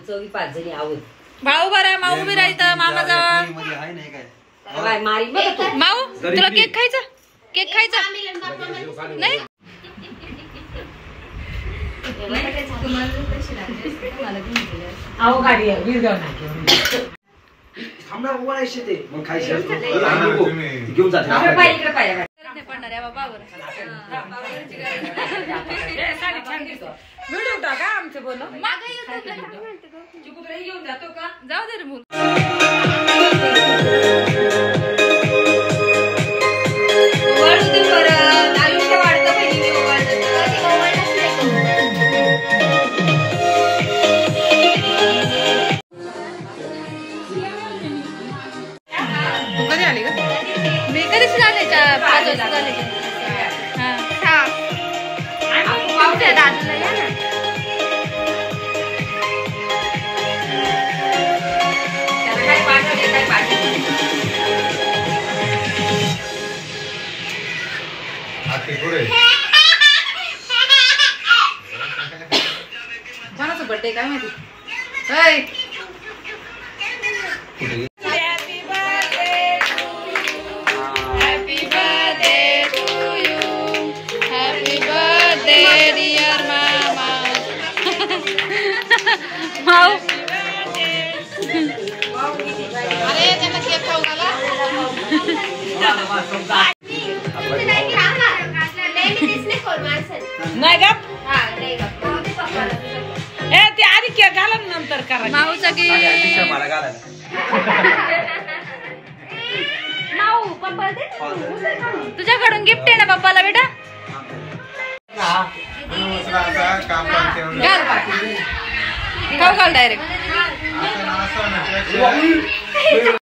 चौघी 5 जणी आहोत. भाऊ बरा माऊ उभी राहायचं मामा जवळ. माऊ तुला केक खायचा? केक खायचा नाही? अहो गाडी वीर जाऊ घेऊन जाते व्हिडिओ टाका आमचं बोल घेऊन जातो का? जाऊ दे रे मुल. आयुष्य वाढतं बहिणी कधी आली का? मी कधीच झाले 5 वर्ष झाले. दादूला या ना. त्याला काय पाठवले काय पाठवले कोणाचा बर्थडे काय माहिती? अरे त्यांना केक खाऊ घाला. नाही का? ते आधी केक घाला नंतर करा. माऊचा की तुझ्याकडून गिफ्ट आहे ना पप्पाला बेटा? खाऊ घाल डायरेक्ट.